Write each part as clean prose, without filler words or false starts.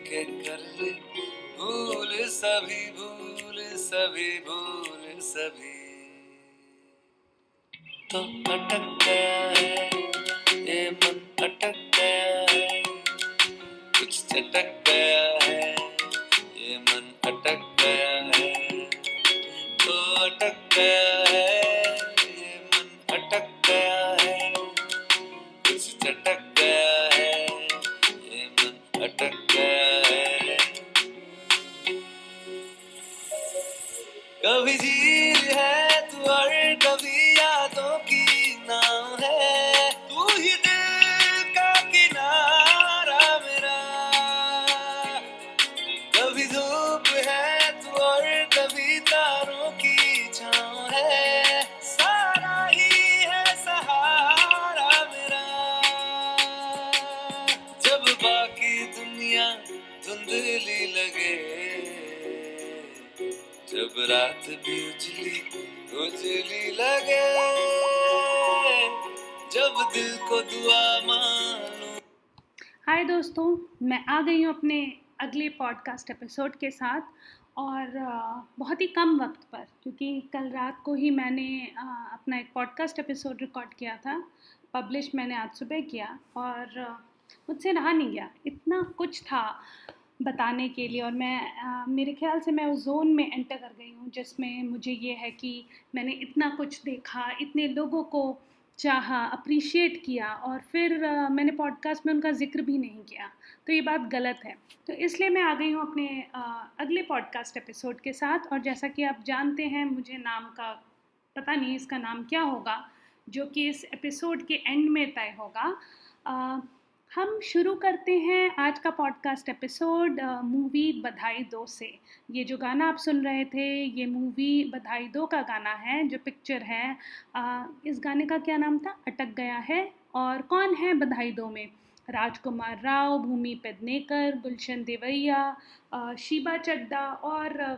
के कर ले भूल सभी भूल सभी भूल सभी। तो अटक गया है ये मन, अटक गया है, कुछ चटक गया है ये मन, अटक गया है। तो अटक गया है ये मन, अटक गया है, कुछ चटक गया है ये मन, अटक गया है। कभी झील है तू और कभी यादों की नाव है, तू ही दिल का किनारा मेरा। कभी धूप है तू और कभी तारों की छाँव है, सारा ही है सहारा मेरा। जब बाकी दुनिया धुंधली लगे, जब रात भी उजली लगे, जब दिल को दुआ मानूं। हाय दोस्तों, मैं आ गई हूँ अपने अगले पॉडकास्ट एपिसोड के साथ और बहुत ही कम वक्त पर, क्योंकि कल रात को ही मैंने अपना एक पॉडकास्ट एपिसोड रिकॉर्ड किया था। पब्लिश मैंने आज सुबह किया और मुझसे रहा नहीं गया, इतना कुछ था बताने के लिए। और मैं मेरे ख्याल से मैं उस जोन में एंटर कर गई हूँ जिसमें मुझे ये है कि मैंने इतना कुछ देखा, इतने लोगों को चाहा, अप्रिशिएट किया और फिर मैंने पॉडकास्ट में उनका जिक्र भी नहीं किया, तो ये बात गलत है। तो इसलिए मैं आ गई हूँ अपने अगले पॉडकास्ट एपिसोड के साथ। और जैसा कि आप जानते हैं, मुझे नाम का पता नहीं इसका नाम क्या होगा, जो कि इस एपिसोड के एंड में तय होगा। हम शुरू करते हैं आज का पॉडकास्ट एपिसोड मूवी बधाई 2 से। ये जो गाना आप सुन रहे थे, ये मूवी बधाई 2 का गाना है, जो पिक्चर है। इस गाने का क्या नाम था? अटक गया है। और कौन है बधाई 2 में? राजकुमार राव, भूमि पेडनेकर, गुलशन देवैया, शीबा चड्डा और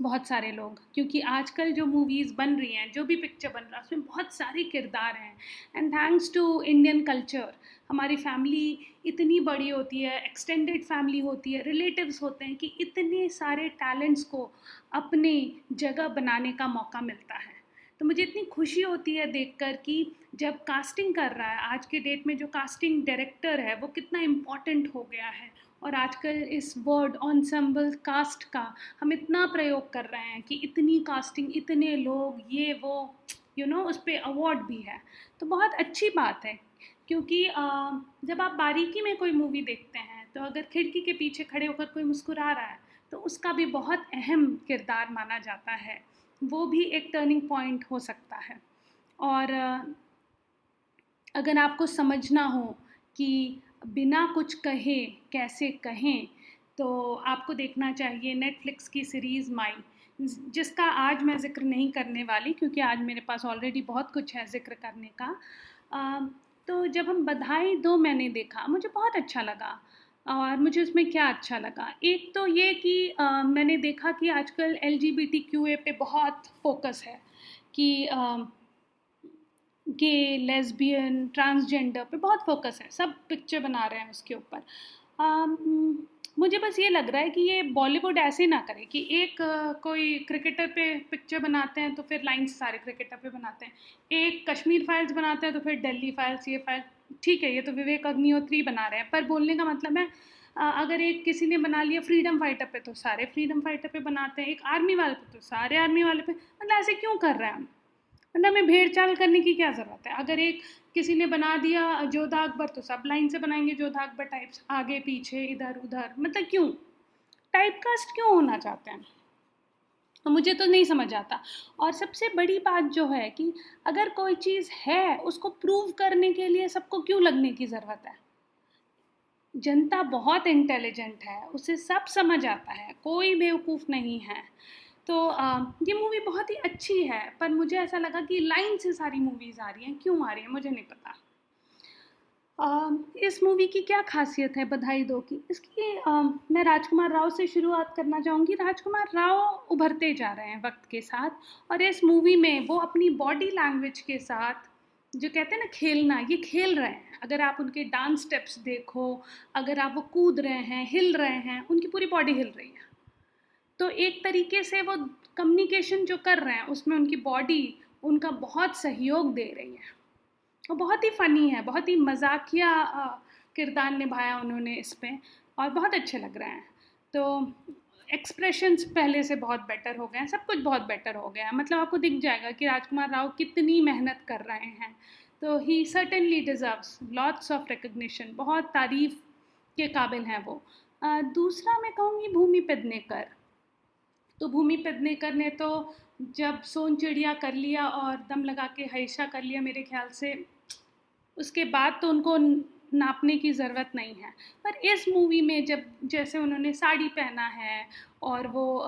बहुत सारे लोग। क्योंकि आजकल जो मूवीज़ बन रही हैं, जो भी पिक्चर बन रहा है, उसमें बहुत सारे किरदार हैं। And thanks to Indian culture, हमारी फैमिली इतनी बड़ी होती है, एक्सटेंडेड फैमिली होती है, रिलेटिव्स होते हैं कि इतने सारे टैलेंट्स को अपनी जगह बनाने का मौका मिलता है। तो मुझे इतनी खुशी होती है देखकर कि जब कास्टिंग कर रहा है, आज के डेट में जो कास्टिंग डायरेक्टर है वो कितना इम्पॉर्टेंट हो गया है। और आजकल इस वर्ड ensemble कास्ट का हम इतना प्रयोग कर रहे हैं कि इतनी कास्टिंग, इतने लोग, ये वो, उस पर अवार्ड भी है। तो बहुत अच्छी बात है, क्योंकि जब आप बारीकी में कोई मूवी देखते हैं, तो अगर खिड़की के पीछे खड़े होकर कोई मुस्कुरा रहा है तो उसका भी बहुत अहम किरदार माना जाता है, वो भी एक टर्निंग पॉइंट हो सकता है। और अगर आपको समझना हो कि बिना कुछ कहे कैसे कहें, तो आपको देखना चाहिए नेटफ्लिक्स की सीरीज़ माई, जिसका आज मैं ज़िक्र नहीं करने वाली, क्योंकि आज मेरे पास ऑलरेडी बहुत कुछ है ज़िक्र करने का। तो जब हम बधाई 2 मैंने देखा, मुझे बहुत अच्छा लगा। और मुझे उसमें क्या अच्छा लगा, एक तो ये कि मैंने देखा कि आजकल LGBTQA पे बहुत फोकस है कि गे, लेस्बियन, ट्रांसजेंडर पे बहुत फोकस है, सब पिक्चर बना रहे हैं उसके ऊपर। मुझे बस ये लग रहा है कि ये बॉलीवुड ऐसे ना करे कि एक कोई क्रिकेटर पे पिक्चर बनाते हैं तो फिर लाइन से सारे क्रिकेटर पे बनाते हैं, एक कश्मीर फाइल्स बनाते हैं तो फिर दिल्ली फाइल्स, ये फाइल ठीक है, ये तो विवेक अग्निहोत्री बना रहे हैं। पर बोलने का मतलब है, अगर एक किसी ने बना लिया फ्रीडम फाइटर पे तो सारे फ्रीडम फाइटर पे बनाते हैं, एक आर्मी वाले पे तो सारे आर्मी वाले पे। मतलब ऐसे क्यों कर रहे हैं हम? मतलब हमें भेड़ चाल करने की क्या ज़रूरत है? अगर एक किसी ने बना दिया जोधा अकबर तो सब लाइन से बनाएंगे जोधा अकबर टाइप्स, आगे पीछे इधर उधर। मतलब क्यों टाइप कास्ट क्यों होना चाहते हैं? तो मुझे तो नहीं समझ आता। और सबसे बड़ी बात जो है कि अगर कोई चीज़ है, उसको प्रूव करने के लिए सबको क्यों लगने की ज़रूरत है? जनता बहुत इंटेलिजेंट है, उसे सब समझ आता है, कोई बेवकूफ़ नहीं है। तो ये मूवी बहुत ही अच्छी है, पर मुझे ऐसा लगा कि लाइन से सारी मूवीज़ आ रही हैं, क्यों आ रही हैं मुझे नहीं पता। इस मूवी की क्या खासियत है बधाई 2 की? इसकी मैं राजकुमार राव से शुरुआत करना चाहूँगी। राजकुमार राव उभरते जा रहे हैं वक्त के साथ, और इस मूवी में वो अपनी बॉडी लैंग्वेज के साथ, जो कहते हैं ना खेलना, ये खेल रहे हैं। अगर आप उनके डांस स्टेप्स देखो, अगर आप वो कूद रहे हैं, हिल रहे हैं, उनकी पूरी बॉडी हिल रही है। तो एक तरीके से वो कम्युनिकेशन जो कर रहे हैं उसमें उनकी बॉडी उनका बहुत सहयोग दे रही है। वो बहुत ही फ़नी है, बहुत ही मजाकिया किरदार निभाया उन्होंने इस पे, और बहुत अच्छे लग रहे हैं। तो एक्सप्रेशंस पहले से बहुत बेटर हो गए हैं, सब कुछ बहुत बेटर हो गया है। मतलब आपको दिख जाएगा कि राजकुमार राव कितनी मेहनत कर रहे हैं। तो he certainly deserves lots of recognition, बहुत तारीफ़ के काबिल हैं वो। दूसरा मैं कहूँगी भूमि पेडनेकर। तो भूमि पेडनेकर ने तो जब सोन चिड़िया कर लिया और दम लगा के हईशा कर लिया, मेरे ख्याल से उसके बाद तो उनको नापने की ज़रूरत नहीं है। पर इस मूवी में जब जैसे उन्होंने साड़ी पहना है और वो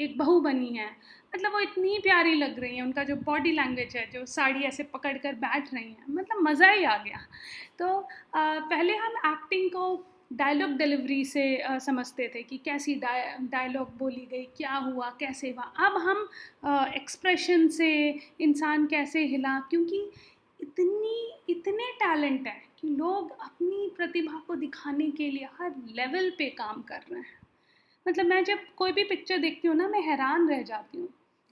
एक बहू बनी है, मतलब वो इतनी प्यारी लग रही है। उनका जो बॉडी लैंग्वेज है, जो साड़ी ऐसे पकड़ कर बैठ रही हैं, मतलब मज़ा ही आ गया। तो पहले हम एक्टिंग को डायलॉग डिलीवरी से समझते थे कि कैसी डायलॉग बोली गई, क्या हुआ, कैसे हुआ। अब हम एक्सप्रेशन से इंसान कैसे हिला, क्योंकि इतने टैलेंट है कि लोग अपनी प्रतिभा को दिखाने के लिए हर लेवल पे काम कर रहे हैं। मतलब मैं जब कोई भी पिक्चर देखती हूँ ना, मैं हैरान रह जाती हूँ,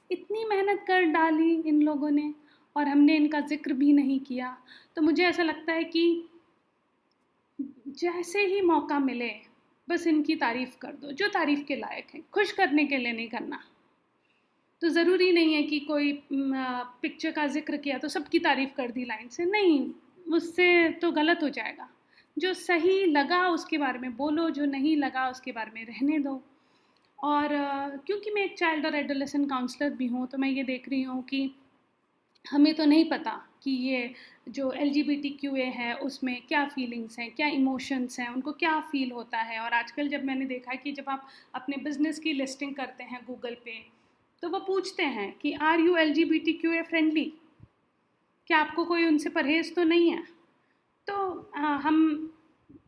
इतनी मेहनत कर डाली इन लोगों ने और हमने इनका जिक्र भी नहीं किया। तो मुझे ऐसा लगता है कि जैसे ही मौका मिले बस इनकी तारीफ़ कर दो, जो तारीफ़ के लायक है, खुश करने के लिए नहीं करना। तो ज़रूरी नहीं है कि कोई पिक्चर का जिक्र किया तो सबकी तारीफ़ कर दी लाइन से, नहीं, उससे तो गलत हो जाएगा। जो सही लगा उसके बारे में बोलो, जो नहीं लगा उसके बारे में रहने दो। और क्योंकि मैं एक चाइल्ड और एडोलेसेंट काउंसलर भी हूँ, तो मैं ये देख रही हूँ कि हमें तो नहीं पता कि ये जो LGBTQA है उसमें क्या फीलिंग्स हैं, क्या इमोशंस हैं, उनको क्या फ़ील होता है। और आजकल जब मैंने देखा है कि जब आप अपने बिज़नेस की लिस्टिंग करते हैं गूगल पे, तो वो पूछते हैं कि आर यू LGBTQA फ्रेंडली, क्या आपको कोई उनसे परहेज़ तो नहीं है। तो हम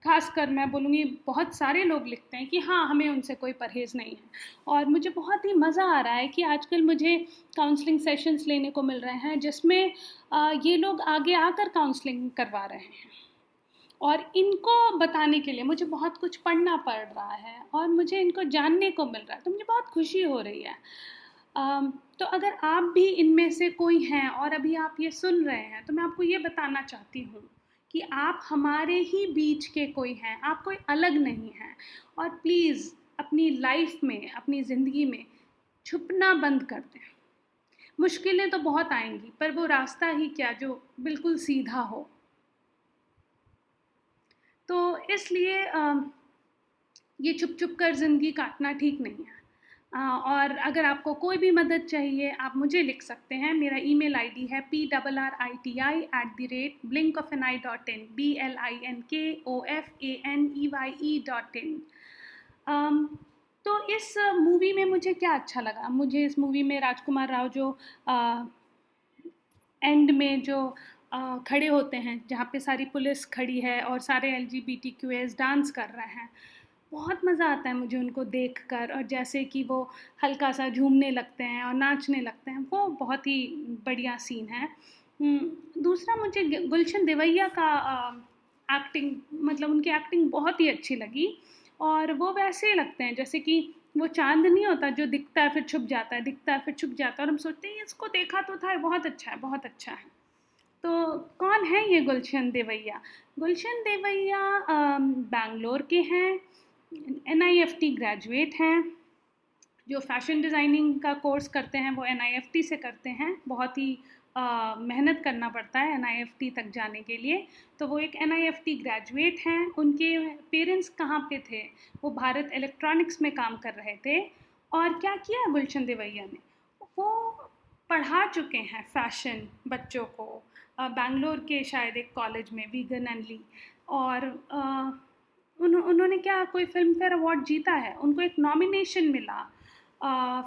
खासकर मैं बोलूँगी बहुत सारे लोग लिखते हैं कि हाँ, हमें उनसे कोई परहेज़ नहीं है। और मुझे बहुत ही मज़ा आ रहा है कि आजकल मुझे काउंसलिंग सेशंस लेने को मिल रहे हैं जिसमें ये लोग आगे आकर काउंसलिंग करवा रहे हैं। और इनको बताने के लिए मुझे बहुत कुछ पढ़ना पड़ रहा है और मुझे इनको जानने को मिल रहा है, तो मुझे बहुत खुशी हो रही है। तो अगर आप भी इनमें से कोई हैं और अभी आप ये सुन रहे हैं, तो मैं आपको ये बताना चाहती हूँ कि आप हमारे ही बीच के कोई हैं, आप कोई अलग नहीं हैं। और प्लीज़ अपनी लाइफ में, अपनी ज़िंदगी में छुपना बंद कर दें। मुश्किलें तो बहुत आएंगी, पर वो रास्ता ही क्या जो बिल्कुल सीधा हो। तो इसलिए ये छुप छुप कर ज़िंदगी काटना ठीक नहीं है। और अगर आपको कोई भी मदद चाहिए, आप मुझे लिख सकते हैं। मेरा ईमेल आईडी है prriti@blinkofani.in, BLINKOFANEYE.in। तो इस मूवी में मुझे क्या अच्छा लगा, मुझे इस मूवी में राजकुमार राव जो एंड में जो खड़े होते हैं, जहाँ पे सारी पुलिस खड़ी है और सारे LGBTQAs डांस कर रहे हैं, बहुत मज़ा आता है मुझे उनको देखकर। और जैसे कि वो हल्का सा झूमने लगते हैं और नाचने लगते हैं, वो बहुत ही बढ़िया सीन है। दूसरा मुझे गुलशन देवैया का एक्टिंग, मतलब उनकी एक्टिंग बहुत ही अच्छी लगी। और वो वैसे ही लगते हैं जैसे कि वो चांद नहीं होता जो दिखता है फिर छुप जाता है, दिखता है फिर छुप जाता है, और हम सोचते हैं इसको देखा तो था, बहुत अच्छा है, बहुत अच्छा है। तो कौन है ये गुलशन देवैया? गुलशन देवैया बैंगलोर के हैं, NIFT ग्रेजुएट हैं। जो फ़ैशन डिज़ाइनिंग का कोर्स करते हैं वो NIFT से करते हैं। बहुत ही मेहनत करना पड़ता है NIFT तक जाने के लिए। तो वो एक NIFT ग्रेजुएट हैं। उनके पेरेंट्स कहाँ पे थे? वो भारत इलेक्ट्रॉनिक्स में काम कर रहे थे। और क्या किया गुलशन देवैया ने? वो पढ़ा चुके हैं फ़ैशन बच्चों को, बैंगलोर के शायद एक कॉलेज में, वीगन एंड ली। और उन्होंने क्या कोई फिल्म फेयर अवार्ड जीता है, उनको एक नॉमिनेशन मिला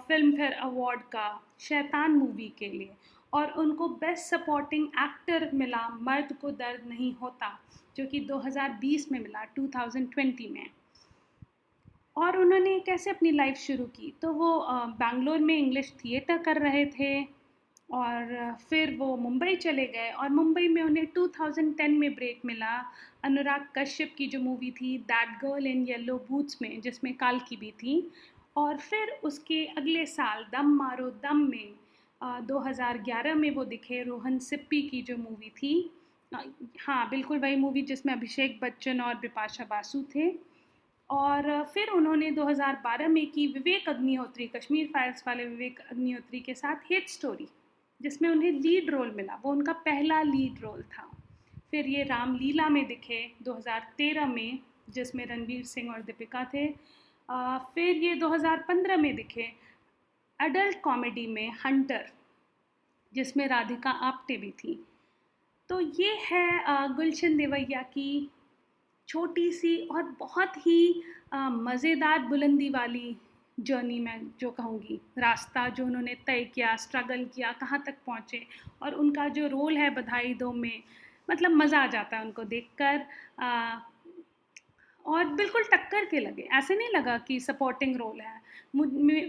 फिल्म फेयर अवार्ड का शैतान मूवी के लिए, और उनको बेस्ट सपोर्टिंग एक्टर मिला मर्द को दर्द नहीं होता, जो कि 2020 में मिला, 2020 में। और उन्होंने कैसे अपनी लाइफ शुरू की? तो वो बैंगलोर में इंग्लिश थिएटर कर रहे थे और फिर वो मुंबई चले गए और मुंबई में उन्हें 2010 में ब्रेक मिला अनुराग कश्यप की जो मूवी थी that girl in yellow boots में, जिसमें काल्की भी थी। और फिर उसके अगले साल दम मारो दम में 2011 में वो दिखे रोहन सिप्पी की जो मूवी थी। अ, हाँ बिल्कुल वही मूवी जिसमें अभिषेक बच्चन और बिपाशा बासु थे। और फिर उन्होंने 2012 में की विवेक अग्निहोत्री, कश्मीर फाइल्स वाले विवेक अग्निहोत्री के साथ हेट स्टोरी, जिसमें उन्हें लीड रोल मिला, वो उनका पहला लीड रोल था। फिर ये रामलीला में दिखे 2013 में, जिसमें रणवीर सिंह और दीपिका थे। फिर ये 2015 में दिखे एडल्ट कॉमेडी में हंटर, जिसमें राधिका आप्टे भी थी। तो ये है गुलशन देवैया की छोटी सी और बहुत ही मज़ेदार बुलंदी वाली जर्नी, मैं जो कहूँगी रास्ता जो उन्होंने तय किया, स्ट्रगल किया, कहाँ तक पहुँचे। और उनका जो रोल है बधाई दो में, मतलब मज़ा आ जाता है उनको देखकर। और बिल्कुल टक्कर के लगे, ऐसे नहीं लगा कि सपोर्टिंग रोल है।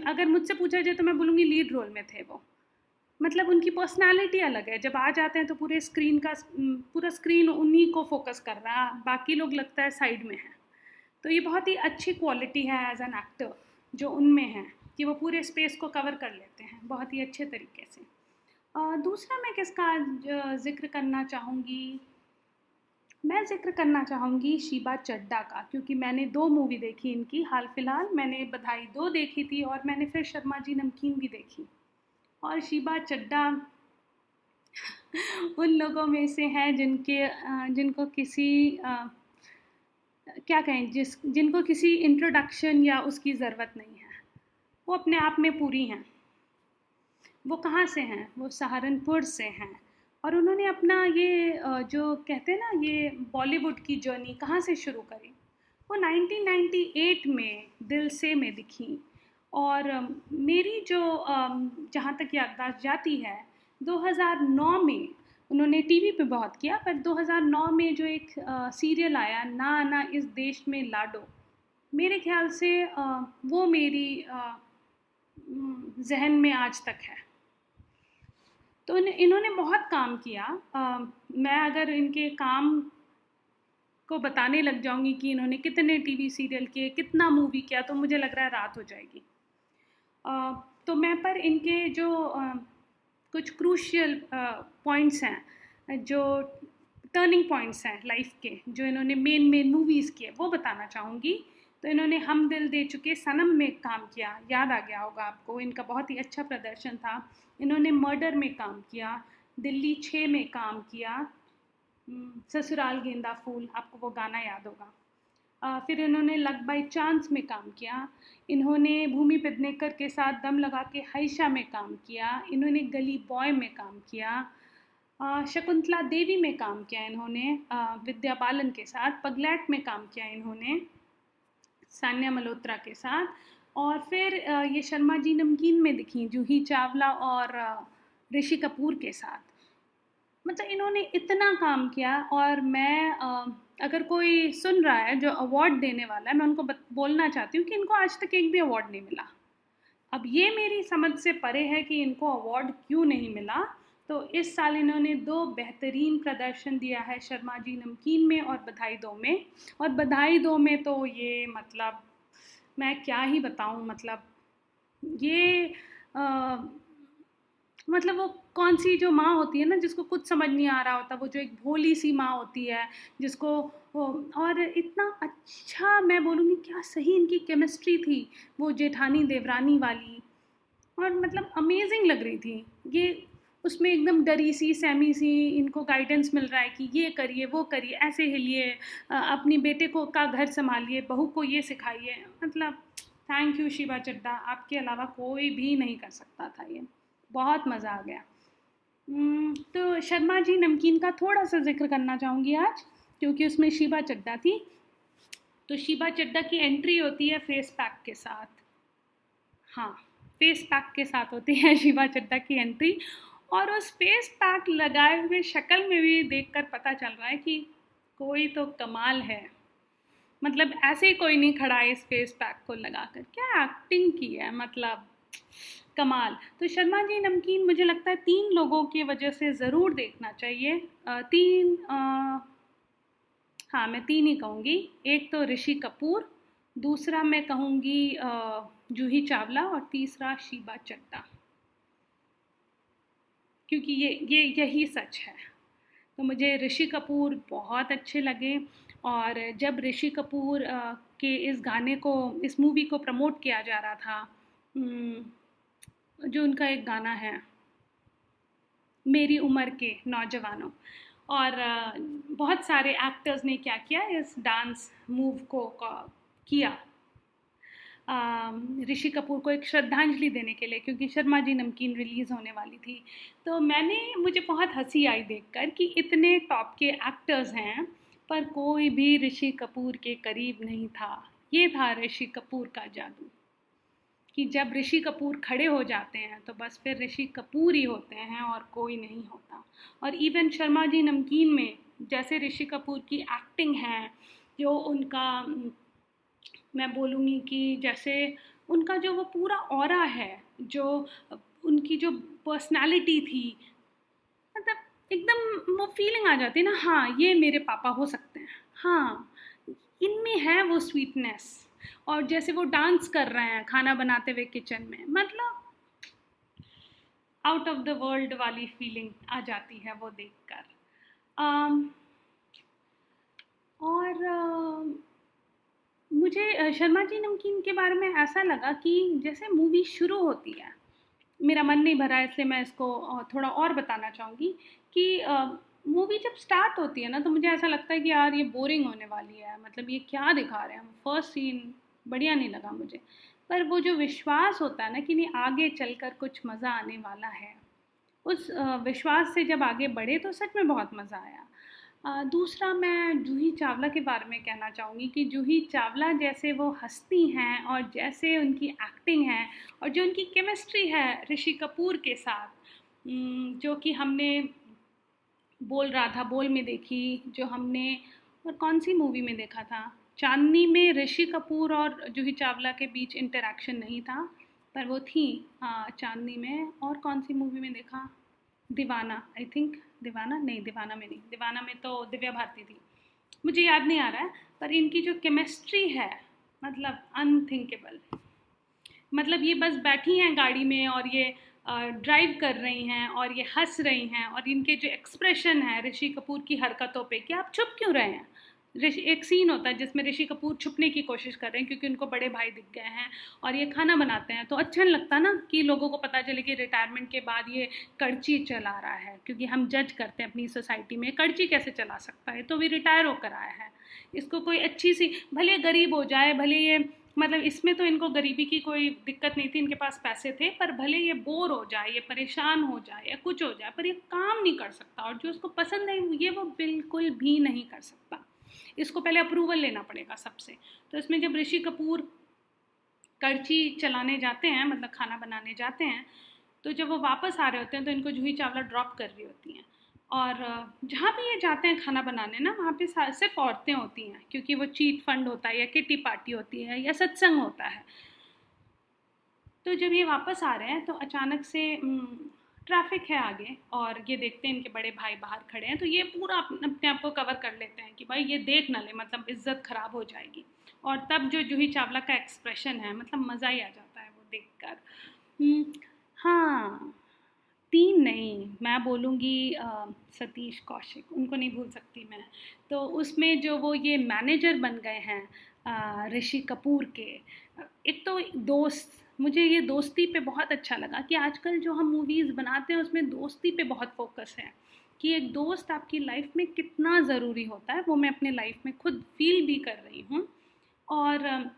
अगर मुझसे पूछा जाए तो मैं बोलूँगी लीड रोल में थे वो। मतलब उनकी पर्सनालिटी अलग है, जब आ जाते हैं तो पूरा स्क्रीन उन्हीं को फोकस कर रहा है, बाकी लोग लगता है साइड में है। तो ये बहुत ही अच्छी क्वालिटी है एज एन एक्टर जो उनमें है, कि वो पूरे स्पेस को कवर कर लेते हैं बहुत ही अच्छे तरीके से। दूसरा मैं किसका जिक्र करना चाहूँगी, मैं ज़िक्र करना चाहूँगी शीबा चड्ढा का, क्योंकि मैंने 2 मूवी देखी इनकी हाल फिलहाल। मैंने बधाई 2 देखी थी और मैंने फिर शर्मा जी नमकीन भी देखी। और शीबा चड्ढा उन लोगों में से हैं जिनको किसी क्या कहें, जिनको किसी इंट्रोडक्शन या उसकी ज़रूरत नहीं है। वो अपने आप में पूरी हैं। वो कहाँ से हैं? वो सहारनपुर से हैं। और उन्होंने अपना ये जो कहते हैं ना, ये बॉलीवुड की जर्नी कहाँ से शुरू करी? वो 1998 में दिल से में दिखी। और मेरी जो जहाँ तक याददाश्त जाती है, 2009 में उन्होंने टीवी पे बहुत किया, पर 2009 में जो एक सीरियल आया ना ना इस देश में लाडो, मेरे ख्याल से वो मेरी जहन में आज तक है। तो इन्होंने बहुत काम किया। मैं अगर इनके काम को बताने लग जाऊंगी कि इन्होंने कितने टीवी सीरियल किए, कितना मूवी किया, तो मुझे लग रहा है रात हो जाएगी। तो मैं पर इनके जो कुछ क्रूशियल पॉइंट्स हैं, जो टर्निंग पॉइंट्स हैं लाइफ के, जो इन्होंने मेन मूवीज़ किए, वो बताना चाहूँगी। तो इन्होंने हम दिल दे चुके सनम में काम किया, याद आ गया होगा आपको, इनका बहुत ही अच्छा प्रदर्शन था। इन्होंने मर्डर में काम किया, दिल्ली 6 में काम किया, ससुराल गेंदा फूल, आपको वो गाना याद होगा। फिर इन्होंने लक बाई चांस में काम किया। इन्होंने भूमि पेडनेकर के साथ दम लगा के हाइशा में काम किया। इन्होंने गली बॉय में काम किया। शकुंतला देवी में काम किया इन्होंने, विद्या बालन के साथ। पगलैट में काम किया इन्होंने सान्या मल्होत्रा के साथ। और फिर ये शर्मा जी नमकीन में दिखी जूही चावला और ऋषि कपूर के साथ। मतलब इन्होंने इतना काम किया। और मैं अगर कोई सुन रहा है जो अवार्ड देने वाला है, मैं उनको बोलना चाहती हूँ कि इनको आज तक एक भी अवार्ड नहीं मिला। अब ये मेरी समझ से परे है कि इनको अवार्ड क्यों नहीं मिला। तो इस साल इन्होंने 2 बेहतरीन प्रदर्शन दिया है, शर्मा जी नमकीन में और बधाई दो में। और बधाई दो में तो ये मतलब मैं क्या ही बताऊँ, मतलब ये मतलब वो कौन सी जो माँ होती है ना, जिसको कुछ समझ नहीं आ रहा होता, वो जो एक भोली सी माँ होती है जिसको और इतना अच्छा, मैं बोलूँगी क्या सही इनकी केमिस्ट्री थी वो जेठानी देवरानी वाली। और मतलब अमेजिंग लग रही थी ये। उसमें एकदम डरी सी सहमी सी इनको गाइडेंस मिल रहा है कि ये करिए वो करिए, ऐसे हिलिए, अपनी बेटे को का घर संभालिए, बहू को ये सिखाइए। मतलब थैंक यू शीबा चड्ढा, आपके अलावा कोई भी नहीं कर सकता था ये। बहुत मज़ा आ गया। तो शर्मा जी नमकीन का थोड़ा सा जिक्र करना चाहूँगी आज, क्योंकि उसमें शीबा चड्ढा थी। तो शीबा चड्ढा की एंट्री होती है फेस पैक के साथ। हाँ, फेस पैक के साथ होती है शीबा चड्ढा की एंट्री। और उस फेस पैक लगाए हुए शक्ल में भी देखकर पता चल रहा है कि कोई तो कमाल है। मतलब ऐसे ही कोई नहीं खड़ा है इस फेस पैक को लगाकर। क्या एक्टिंग की है, मतलब कमाल। तो शर्मा जी नमकीन मुझे लगता है 3 लोगों की वजह से ज़रूर देखना चाहिए। 3 हाँ, मैं 3 ही कहूँगी। एक तो ऋषि कपूर, दूसरा मैं कहूँगी जूही चावला और तीसरा शीबा चड्ढा, क्योंकि ये यही सच है। तो मुझे ऋषि कपूर बहुत अच्छे लगे, और जब ऋषि कपूर के इस गाने को, इस मूवी को प्रमोट किया जा रहा था, जो उनका एक गाना है मेरी उम्र के नौजवानों, और बहुत सारे एक्टर्स ने क्या किया, इस डांस मूव को किया ऋषि कपूर को एक श्रद्धांजलि देने के लिए, क्योंकि शर्मा जी नमकीन रिलीज़ होने वाली थी। तो मुझे बहुत हंसी आई देखकर कि इतने टॉप के एक्टर्स हैं पर कोई भी ऋषि कपूर के करीब नहीं था। ये था ऋषि कपूर का जादू, कि जब ऋषि कपूर खड़े हो जाते हैं तो बस फिर ऋषि कपूर ही होते हैं और कोई नहीं होता। और इवन शर्मा जी नमकीन में जैसे ऋषि कपूर की एक्टिंग है, जो उनका, मैं बोलूँगी कि जैसे उनका जो वो पूरा ऑरा है, जो उनकी जो पर्सनालिटी थी, मतलब एकदम वो फीलिंग आ जाती है ना, हाँ ये मेरे पापा हो सकते हैं, हाँ इनमें है वो स्वीटनेस। और जैसे वो डांस कर रहे हैं खाना बनाते हुए किचन में, मतलब आउट ऑफ द वर्ल्ड वाली फीलिंग आ जाती है वो देखकर। अम, और मुझे शर्मा जी नमकीन के बारे में ऐसा लगा कि जैसे मूवी शुरू होती है, मेरा मन नहीं भरा इसलिए मैं इसको थोड़ा और बताना चाहूँगी कि मूवी जब स्टार्ट होती है ना, तो मुझे ऐसा लगता है कि यार ये बोरिंग होने वाली है, मतलब ये क्या दिखा रहे हैं, फर्स्ट सीन बढ़िया नहीं लगा मुझे। पर वो जो विश्वास होता है ना कि नहीं आगे चलकर कुछ मज़ा आने वाला है, उस विश्वास से जब आगे बढ़े तो सच में बहुत मज़ा आया। दूसरा मैं जूही चावला के बारे में कहना चाहूँगी कि जूही चावला जैसे वो हस्ती हैं और जैसे उनकी एक्टिंग है और जो उनकी केमिस्ट्री है ऋषि कपूर के साथ, जो कि हमने बोल रहा था बोल में देखी, जो हमने और कौन सी मूवी में देखा था, चांदनी में ऋषि कपूर और जूही चावला के बीच इंटरेक्शन नहीं था, पर वो थी चांदनी में। और कौन सी मूवी में देखा, दीवाना, आई थिंक दीवाना, नहीं दीवाना में नहीं, दीवाना में तो दिव्या भारती थी, मुझे याद नहीं आ रहा है। पर इनकी जो केमिस्ट्री है, मतलब अनथिंकेबल। मतलब ये बस बैठी हैं गाड़ी में और ये ड्राइव कर रही हैं और ये हंस रही हैं, और इनके जो एक्सप्रेशन है ऋषि कपूर की हरकतों पे कि आप छुप क्यों रहे हैं। एक सीन होता है जिसमें ऋषि कपूर छुपने की कोशिश कर रहे हैं क्योंकि उनको बड़े भाई दिख गए हैं और ये खाना बनाते हैं, तो अच्छा नहीं लगता ना कि लोगों को पता चले कि रिटायरमेंट के बाद ये कड़ची चला रहा है, क्योंकि हम जज करते हैं अपनी सोसाइटी में कड़ची कैसे चला सकता है, तो भी रिटायर होकर आया है, इसको कोई अच्छी सी, भले गरीब हो जाए, भले ये, मतलब इसमें तो इनको गरीबी की कोई दिक्कत नहीं थी, इनके पास पैसे थे, पर भले ये बोर हो जाए, ये परेशान हो जाए या कुछ हो जाए, पर ये काम नहीं कर सकता, और जो उसको पसंद है ये वो बिल्कुल भी नहीं कर सकता। इसको पहले अप्रूवल लेना पड़ेगा सबसे। तो इसमें जब ऋषि कपूर कड़ची चलाने जाते हैं, मतलब खाना बनाने जाते हैं, तो जब वो वापस आ रहे होते हैं तो इनको जूही चावला ड्रॉप कर रही होती हैं, और जहाँ भी ये जाते हैं खाना बनाने ना, वहाँ पे सिर्फ औरतें होती हैं, क्योंकि वो चीट फंड होता है या किटी पार्टी होती है या सत्संग होता है। तो जब ये वापस आ रहे हैं तो अचानक से ट्रैफिक है आगे, और ये देखते हैं इनके बड़े भाई बाहर खड़े हैं, तो ये पूरा अपने आप को कवर कर लेते हैं कि भाई ये देख ना ले, मतलब इज्जत ख़राब हो जाएगी। और तब जो जूही चावला का एक्सप्रेशन है, मतलब मज़ा ही आ जाता है वो देखकर। हाँ, 3 नहीं, मैं बोलूँगी सतीश कौशिक, उनको नहीं भूल सकती मैं। तो उसमें जो वो ये मैनेजर बन गए हैं ऋषि कपूर के, एक तो दोस्त, मुझे ये दोस्ती पे बहुत अच्छा लगा कि आजकल जो हम मूवीज़ बनाते हैं उसमें दोस्ती पे बहुत फोकस है, कि एक दोस्त आपकी लाइफ में कितना ज़रूरी होता है, वो मैं अपने लाइफ में खुद फील भी कर रही हूँ। और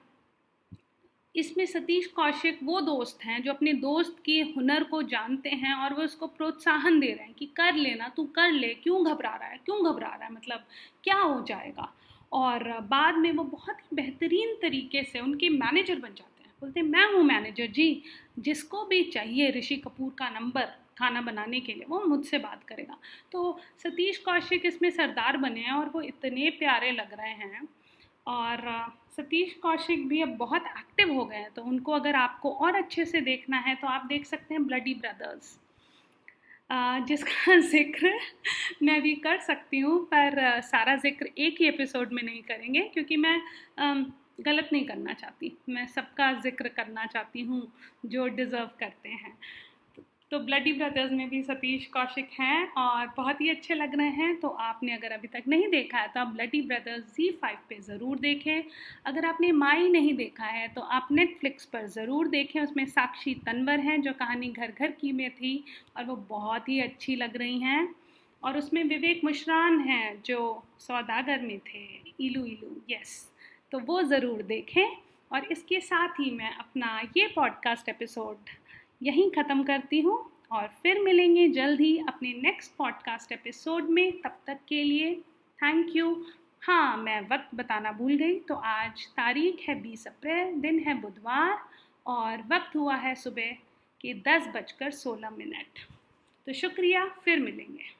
इसमें सतीश कौशिक वो दोस्त हैं जो अपने दोस्त के हुनर को जानते हैं और वो उसको प्रोत्साहन दे रहे हैं कि कर लेना, तू कर ले, क्यों घबरा रहा है, क्यों घबरा रहा है, मतलब क्या हो जाएगा। और बाद में वो बहुत ही बेहतरीन तरीके से उनके मैनेजर बन जाते हैं, बोलते हैं मैं हूँ मैनेजर जी, जिसको भी चाहिए ऋषि कपूर का नंबर खाना बनाने के लिए वो मुझसे बात करेगा। तो सतीश कौशिक इसमें सरदार बने हैं और वो इतने प्यारे लग रहे हैं। और सतीश कौशिक भी अब बहुत एक्टिव हो गए हैं, तो उनको अगर आपको और अच्छे से देखना है तो आप देख सकते हैं ब्लडी ब्रदर्स, जिसका ज़िक्र मैं भी कर सकती हूँ, पर सारा ज़िक्र एक ही एपिसोड में नहीं करेंगे क्योंकि मैं गलत नहीं करना चाहती, मैं सबका ज़िक्र करना चाहती हूँ जो डिज़र्व करते हैं। तो ब्लडी ब्रदर्स में भी सतीश कौशिक हैं और बहुत ही अच्छे लग रहे हैं। तो आपने अगर अभी तक नहीं देखा है तो आप ब्लडी ब्रदर्स ZEE5 पे ज़रूर देखें। अगर आपने माई नहीं देखा है तो आप नेटफ्लिक्स पर ज़रूर देखें। उसमें साक्षी तन्वर हैं जो कहानी घर घर की में थी और वो बहुत ही अच्छी लग रही हैं। और उसमें विवेक मुशरान हैं जो सौदागर में थे, इलू इलू, यस, तो वो ज़रूर देखें। और इसके साथ ही मैं अपना ये पॉडकास्ट एपिसोड यहीं ख़त्म करती हूँ और फिर मिलेंगे जल्द ही अपने नेक्स्ट पॉडकास्ट एपिसोड में। तब तक के लिए थैंक यू। हाँ, मैं वक्त बताना भूल गई, तो आज तारीख है 20 अप्रैल, दिन है बुधवार और वक्त हुआ है सुबह के 10:16। तो शुक्रिया, फिर मिलेंगे।